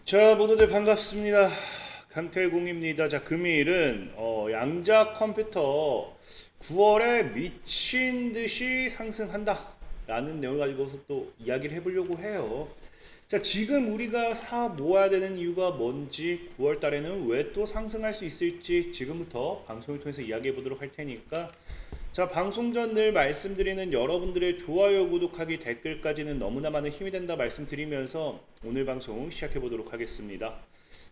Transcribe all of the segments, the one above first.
자, 모두들 반갑습니다. 강태공입니다. 자, 금일은 양자 컴퓨터 9월에 미친 듯이 상승한다 라는 내용을 가지고서 또 이야기를 해보려고 해요. 자, 지금 우리가 사 모아야 되는 이유가 뭔지, 9월 달에는 왜 또 상승할 수 있을지 지금부터 방송을 통해서 이야기해 보도록 할 테니까, 자, 방송 전 늘 말씀드리는 여러분들의 좋아요, 구독하기, 댓글까지는 너무나 많은 힘이 된다 말씀드리면서 오늘 방송 시작해 보도록 하겠습니다.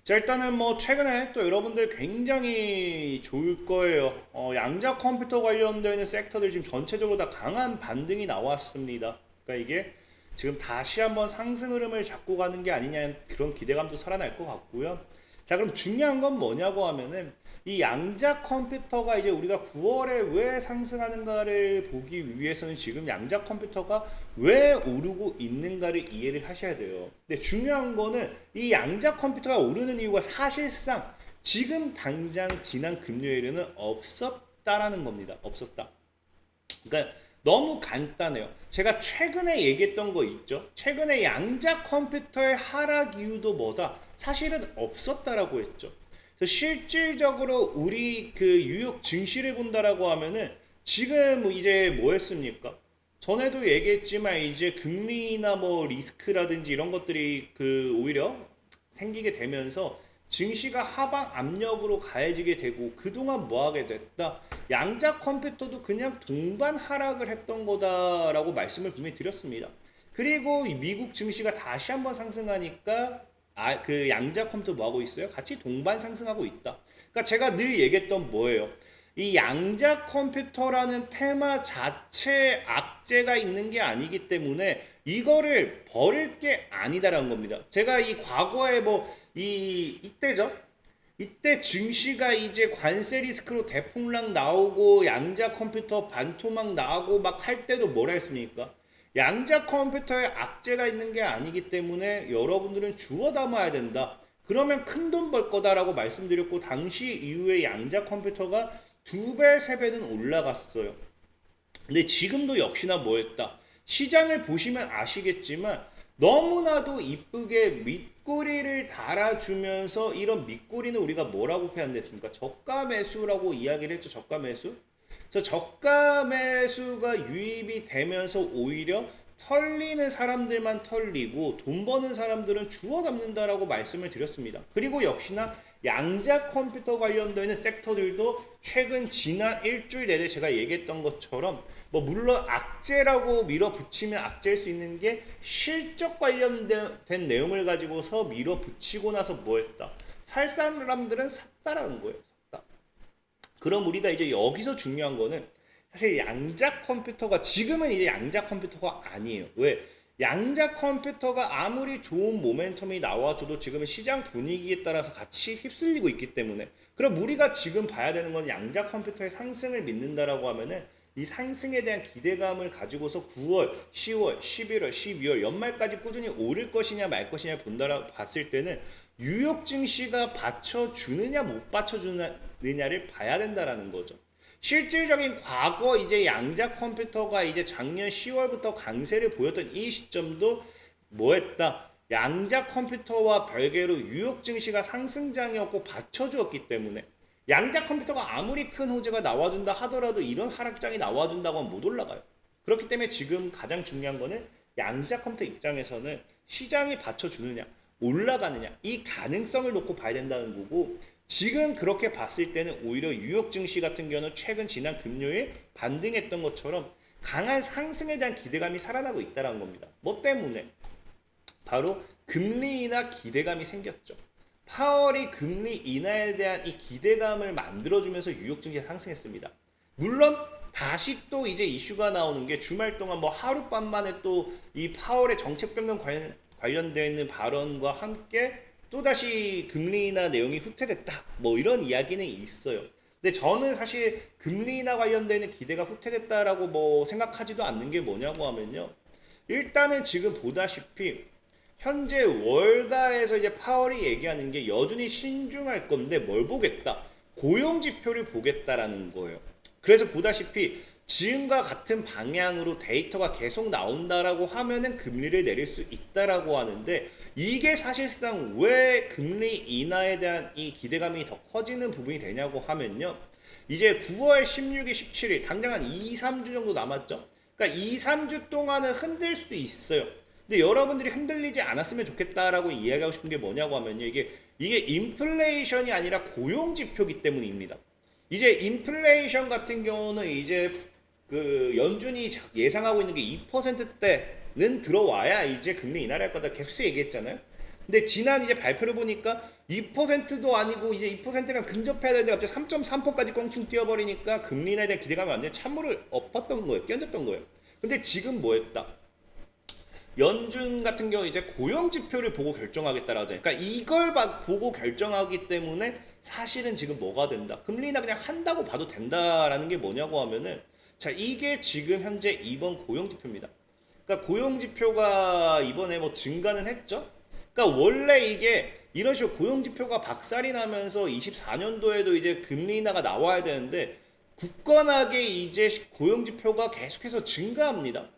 자, 일단은 최근에 또 여러분들 굉장히 좋을 거예요. 양자 컴퓨터 관련되는 섹터들 지금 전체적으로 다 강한 반등이 나왔습니다. 그러니까 이게 지금 다시 한번 상승 흐름을 잡고 가는 게 아니냐, 그런 기대감도 살아날 것 같고요. 자, 그럼 중요한 건 뭐냐고 하면은, 이 양자 컴퓨터가 이제 우리가 9월에 왜 상승하는가를 보기 위해서는 지금 양자 컴퓨터가 왜 오르고 있는가를 이해를 하셔야 돼요. 근데 중요한 거는 이 양자 컴퓨터가 오르는 이유가 사실상 지금 당장 지난 금요일에는 없었다라는 겁니다. 없었다. 그러니까 너무 간단해요. 제가 최근에 얘기했던 거 있죠. 최근에 양자 컴퓨터의 하락 이유도 뭐다? 사실은 없었다라고 했죠. 그래서 실질적으로 우리 그 뉴욕 증시를 본다라고 하면은 지금 이제 뭐였습니까? 전에도 얘기했지만 이제 금리나 리스크라든지 이런 것들이 그 오히려 생기게 되면서 증시가 하방 압력으로 가해지게 되고, 그동안 뭐 하게 됐다? 양자 컴퓨터도 그냥 동반 하락을 했던 거다라고 말씀을 분명히 드렸습니다. 그리고 이 미국 증시가 다시 한번 상승하니까 그 양자 컴퓨터 뭐 하고 있어요? 같이 동반 상승하고 있다. 그러니까 제가 늘 얘기했던 뭐예요? 이 양자 컴퓨터라는 테마 자체에 악재가 있는 게 아니기 때문에 이거를 버릴 게 아니다라는 겁니다. 제가 이 과거에 이때죠? 이때 증시가 이제 관세 리스크로 대폭락 나오고 양자 컴퓨터 반토막 나오고 막 할 때도 뭐라 했습니까? 양자 컴퓨터에 악재가 있는 게 아니기 때문에 여러분들은 주워 담아야 된다. 그러면 큰 돈 벌 거다라고 말씀드렸고, 당시 이후에 양자 컴퓨터가 2배, 3배는 올라갔어요. 근데 지금도 역시나 뭐했다? 시장을 보시면 아시겠지만 너무나도 이쁘게 밑꼬리를 달아주면서, 이런 밑꼬리는 우리가 뭐라고 표현했습니까? 저가 매수라고 이야기를 했죠. 저가 매수. 그래서 저가 매수가 유입이 되면서 오히려 털리는 사람들만 털리고 돈 버는 사람들은 주워 담는다라고 말씀을 드렸습니다. 그리고 역시나 양자 컴퓨터 관련되는 섹터들도 최근 지난 일주일 내내 제가 얘기했던 것처럼 물론 악재라고 밀어붙이면 악재일 수 있는 게 실적 관련된 내용을 가지고서 밀어붙이고 나서 뭐했다? 살 사람들은 샀다라는 거예요. 샀다. 그럼 우리가 이제 여기서 중요한 거는, 사실 양자 컴퓨터가 지금은 이제 양자 컴퓨터가 아니에요. 왜? 양자 컴퓨터가 아무리 좋은 모멘텀이 나와줘도 지금은 시장 분위기에 따라서 같이 휩쓸리고 있기 때문에, 그럼 우리가 지금 봐야 되는 건 양자 컴퓨터의 상승을 믿는다라고 하면은 이 상승에 대한 기대감을 가지고서 9월, 10월, 11월, 12월 연말까지 꾸준히 오를 것이냐 말 것이냐 본다라고 봤을 때는 뉴욕 증시가 받쳐주느냐 못 받쳐주느냐를 봐야 된다라는 거죠. 실질적인 과거 이제 양자 컴퓨터가 이제 작년 10월부터 강세를 보였던 이 시점도 뭐했다? 양자 컴퓨터와 별개로 뉴욕 증시가 상승장이었고 받쳐주었기 때문에, 양자 컴퓨터가 아무리 큰 호재가 나와준다 하더라도 이런 하락장이 나와준다고 하면 못 올라가요. 그렇기 때문에 지금 가장 중요한 거는 양자 컴퓨터 입장에서는 시장이 받쳐주느냐 올라가느냐 이 가능성을 놓고 봐야 된다는 거고, 지금 그렇게 봤을 때는 오히려 뉴욕 증시 같은 경우는 최근 지난 금요일 반등했던 것처럼 강한 상승에 대한 기대감이 살아나고 있다는 겁니다. 뭐 때문에? 바로 금리 인하 기대감이 생겼죠. 파월이 금리 인하에 대한 이 기대감을 만들어주면서 뉴욕 증시가 상승했습니다. 물론 다시 또 이제 이슈가 나오는 게, 주말 동안 하룻밤 만에 또 이 파월의 정책 변경 관련되는 발언과 함께 또다시 금리 인하 내용이 후퇴됐다, 이런 이야기는 있어요. 근데 저는 사실 금리 인하 관련되는 기대가 후퇴됐다라고 생각하지도 않는 게 뭐냐고 하면요, 일단은 지금 보다시피 현재 월가에서 이제 파월이 얘기하는 게 여전히 신중할 건데 뭘 보겠다? 고용 지표를 보겠다라는 거예요. 그래서 보다시피 지금과 같은 방향으로 데이터가 계속 나온다라고 하면은 금리를 내릴 수 있다라고 하는데, 이게 사실상 왜 금리 인하에 대한 이 기대감이 더 커지는 부분이 되냐고 하면요, 이제 9월 16일, 17일 당장 한 2, 3주 정도 남았죠. 그러니까 2, 3주 동안은 흔들 수 있어요. 근데 여러분들이 흔들리지 않았으면 좋겠다라고 이야기하고 싶은 게 뭐냐고 하면요, 이게 인플레이션이 아니라 고용 지표이기 때문입니다. 이제 인플레이션 같은 경우는 이제 그 연준이 예상하고 있는 게 2%대는 들어와야 이제 금리 인하를 할 거다 계속 얘기했잖아요. 근데 지난 이제 발표를 보니까 2%도 아니고 이제 2%랑 근접해야 되는데 갑자기 3.3%까지 꽁충 뛰어버리니까 금리 인하에 대한 기대감이 완전히 찬물을 엎었던 거예요. 끼얹었던 거예요. 근데 지금 뭐 했다? 연준 같은 경우 이제 고용 지표를 보고 결정하겠다라고 하잖아요. 그러니까 이걸 보고 결정하기 때문에 사실은 지금 뭐가 된다? 금리 인하 그냥 한다고 봐도 된다라는 게 뭐냐고 하면은, 자, 이게 지금 현재 이번 고용 지표입니다. 그러니까 고용 지표가 이번에 뭐 증가는 했죠. 그러니까 원래 이게 이런 식으로 고용 지표가 박살이 나면서 24년도에도 이제 금리 인하가 나와야 되는데 굳건하게 이제 고용 지표가 계속해서 증가합니다.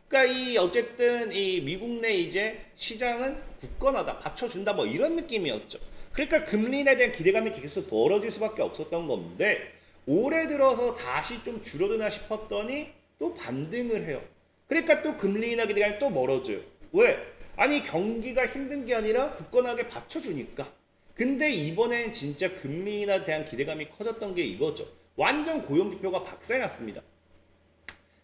그러니까 이 어쨌든 이 미국 내 이제 시장은 굳건하다, 받쳐준다, 뭐 이런 느낌이었죠. 그러니까 금리 인하에 대한 기대감이 계속 벌어질 수밖에 없었던 건데, 올해 들어서 다시 좀 줄어드나 싶었더니 또 반등을 해요. 그러니까 또 금리 인하 기대감이 또 멀어져요. 왜? 아니 경기가 힘든 게 아니라 굳건하게 받쳐주니까. 근데 이번엔 진짜 금리 인하에 대한 기대감이 커졌던 게 이거죠. 완전 고용 지표가 박살났습니다.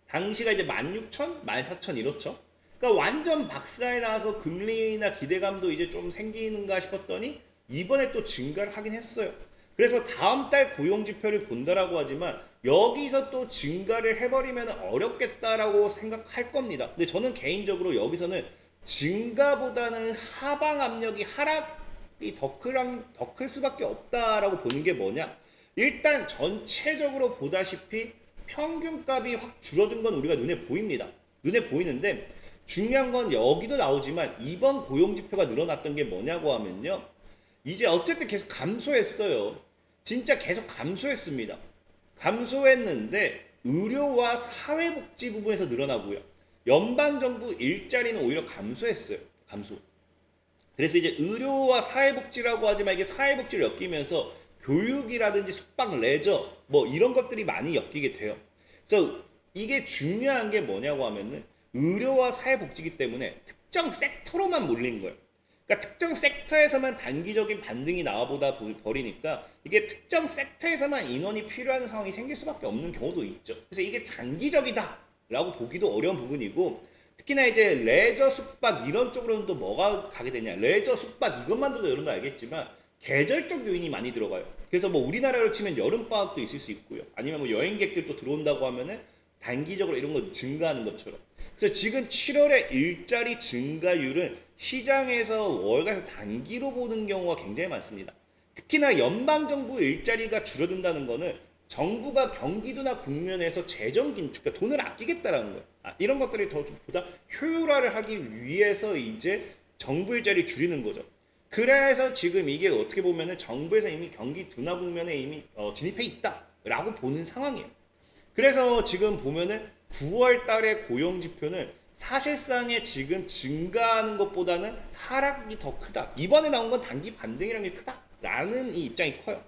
당시가 이제 16,000, 14,000 이렇죠. 그러니까 완전 박살나서 금리 인하 기대감도 이제 좀 생기는가 싶었더니 이번에 또 증가를 하긴 했어요. 그래서 다음 달 고용 지표를 본다라고 하지만 여기서 또 증가를 해버리면 어렵겠다라고 생각할 겁니다. 근데 저는 개인적으로 여기서는 증가보다는 하방 압력이 하락이 더 클 수밖에 없다라고 보는 게 뭐냐? 일단 전체적으로 보다시피 평균값이 확 줄어든 건 우리가 눈에 보입니다. 눈에 보이는데 중요한 건 여기도 나오지만 이번 고용 지표가 늘어났던 게 뭐냐고 하면요, 이제 어쨌든 계속 감소했어요. 진짜 계속 감소했습니다. 감소했는데 의료와 사회복지 부분에서 늘어나고요. 연방정부 일자리는 오히려 감소했어요. 감소. 그래서 이제 의료와 사회복지라고 하지만 이게 사회복지를 엮이면서 교육이라든지 숙박, 레저 뭐 이런 것들이 많이 엮이게 돼요. 그래서 이게 중요한 게 뭐냐고 하면은 의료와 사회복지이기 때문에 특정 섹터로만 몰린 거예요. 그러니까 특정 섹터에서만 단기적인 반등이 나와보다 버리니까 이게 특정 섹터에서만 인원이 필요한 상황이 생길 수밖에 없는 경우도 있죠. 그래서 이게 장기적이다라고 보기도 어려운 부분이고, 특히나 이제 레저 숙박 이런 쪽으로는 또 뭐가 가게 되냐, 레저 숙박 이것만 들어도 여러분도 알겠지만 계절적 요인이 많이 들어가요. 그래서 뭐 우리나라로 치면 여름방학도 있을 수 있고요, 아니면 뭐 여행객들도 들어온다고 하면은 단기적으로 이런 거 증가하는 것처럼. 그래서 지금 7월에 일자리 증가율은 시장에서 월가에서 단기로 보는 경우가 굉장히 많습니다. 특히나 연방정부 일자리가 줄어든다는 거는 정부가 경기도나 국면에서 재정 긴축, 그러니까 돈을 아끼겠다라는 거예요. 이런 것들이 더 좀 보다 효율화를 하기 위해서 이제 정부 일자리 줄이는 거죠. 그래서 지금 이게 어떻게 보면은 정부에서 이미 경기 둔화 국면에 이미 진입해 있다라고 보는 상황이에요. 그래서 지금 보면은 9월 달의 고용 지표는 사실상의 지금 증가하는 것보다는 하락이 더 크다. 이번에 나온 건 단기 반등이라는 게 크다라는 이 입장이 커요.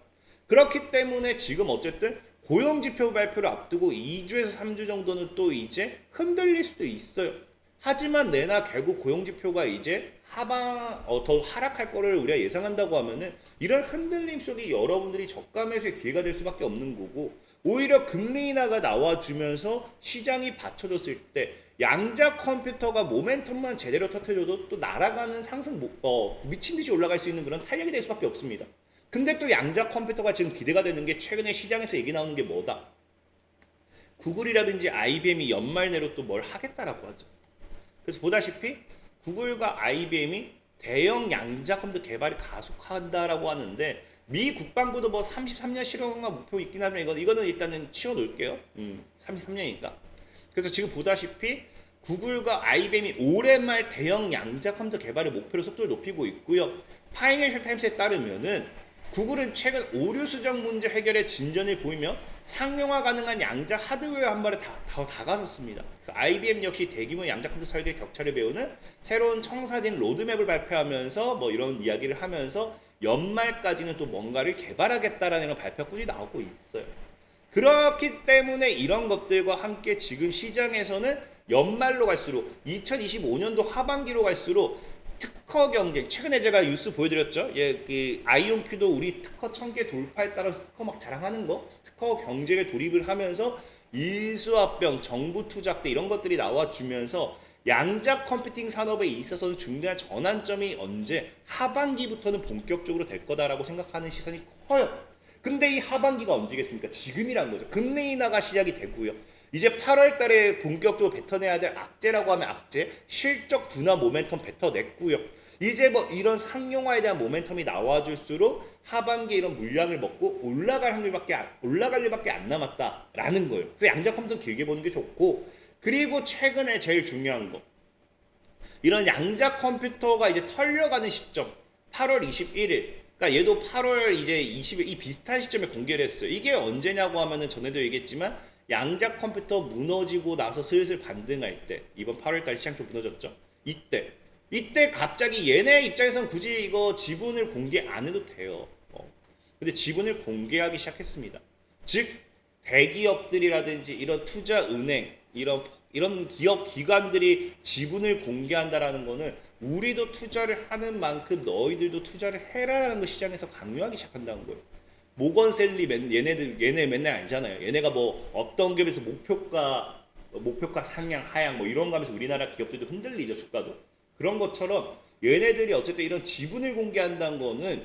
그렇기 때문에 지금 어쨌든 고용 지표 발표를 앞두고 2주에서 3주 정도는 또 이제 흔들릴 수도 있어요. 하지만 내나 결국 고용 지표가 이제 더 하락할 거를 우리가 예상한다고 하면은 이런 흔들림 속에 여러분들이 저가 매수의 기회가 될 수밖에 없는 거고, 오히려 금리 인하가 나와주면서 시장이 받쳐줬을 때 양자 컴퓨터가 모멘텀만 제대로 터트려줘도 또 날아가는 상승 미친 듯이 올라갈 수 있는 그런 탄력이 될 수밖에 없습니다. 근데 또 양자 컴퓨터가 지금 기대가 되는 게 최근에 시장에서 얘기 나오는 게 뭐다? 구글이라든지 IBM이 연말 내로 또 뭘 하겠다라고 하죠. 그래서 보다시피 구글과 IBM이 대형 양자 컴퓨터 개발이 가속한다라고 하는데, 미 국방부도 뭐 33년 실용화 목표 있긴 하지만 이거는 일단은 치워놓을게요. 33년이니까. 그래서 지금 보다시피 구글과 IBM이 올해 말 대형 양자 컴퓨터 개발의 목표로 속도를 높이고 있고요. 파이낸셜 타임스에 따르면은 구글은 최근 오류 수정 문제 해결에 진전을 보이며 상용화 가능한 양자 하드웨어 한 발에 더 다가섰습니다. 그래서 IBM 역시 대규모 양자 컴퓨터 설계 격차를 배우는 새로운 청사진 로드맵을 발표하면서 뭐 이런 이야기를 하면서 연말까지는 또 뭔가를 개발하겠다라는 발표가 꾸준히 나오고 있어요. 그렇기 때문에 이런 것들과 함께 지금 시장에서는 연말로 갈수록 2025년도 하반기로 갈수록 특허 경쟁, 최근에 제가 뉴스 보여드렸죠. 예, 그 아이온큐도 우리 특허 1000개 돌파에 따라서 특허 막 자랑하는 거, 특허 경쟁에 돌입을 하면서 인수합병, 정부 투자때 이런 것들이 나와주면서 양자 컴퓨팅 산업에 있어서는 중대한 전환점이 언제 하반기부터는 본격적으로 될 거다라고 생각하는 시선이 커요. 근데 이 하반기가 언제겠습니까? 지금이란 거죠. 금리 인하가 시작이 되고요. 이제 8월 달에 본격적으로 뱉어내야 될 악재라고 하면 악재, 실적 둔화 모멘텀 뱉어냈고요. 이제 뭐 이런 상용화에 대한 모멘텀이 나와줄수록 하반기에 이런 물량을 먹고 올라갈 일밖에 안 남았다라는 거예요. 그래서 양자 컴퓨터 길게 보는 게 좋고, 그리고 최근에 제일 중요한 거, 이런 양자 컴퓨터가 이제 털려가는 시점, 8월 21일. 그러니까 얘도 8월 이제 20일 이 비슷한 시점에 공개를 했어요. 이게 언제냐고 하면은 전에도 얘기했지만 양자 컴퓨터 무너지고 나서 슬슬 반등할 때, 이번 8월 달 시장 좀 무너졌죠. 이때 갑자기 얘네 입장에서는 굳이 이거 지분을 공개 안 해도 돼요. 근데 지분을 공개하기 시작했습니다. 즉 대기업들이라든지 이런 투자 은행, 이런 기업 기관들이 지분을 공개한다라는 거는 우리도 투자를 하는 만큼 너희들도 투자를 해라라는 거 시장에서 강요하기 시작한다는 거예요. 모건셀리 얘네 맨날 알잖아요. 얘네가 뭐 어떤 기업에서 목표가 상향 하향 뭐 이런 거 하면서 우리나라 기업들도 흔들리죠, 주가도. 그런 것처럼 얘네들이 어쨌든 이런 지분을 공개한다는 거는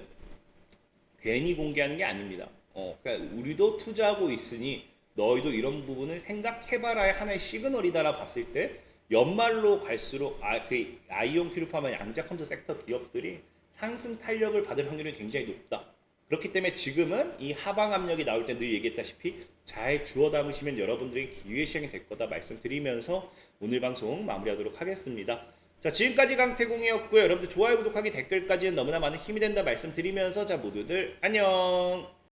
괜히 공개하는 게 아닙니다. 그러니까 우리도 투자하고 있으니 너희도 이런 부분을 생각해봐라의 하나의 시그널이다라 봤을 때 연말로 갈수록 그 아이온큐를 포함한 양자 컴퓨터 섹터 기업들이 상승 탄력을 받을 확률이 굉장히 높다. 그렇기 때문에 지금은 이 하방 압력이 나올 때 늘 얘기했다시피 잘 주워 담으시면 여러분들의 기회 시장이 될 거다 말씀드리면서 오늘 방송 마무리하도록 하겠습니다. 자, 지금까지 강태공이었고요. 여러분들 좋아요, 구독하기, 댓글까지는 너무나 많은 힘이 된다 말씀드리면서 자, 모두들 안녕.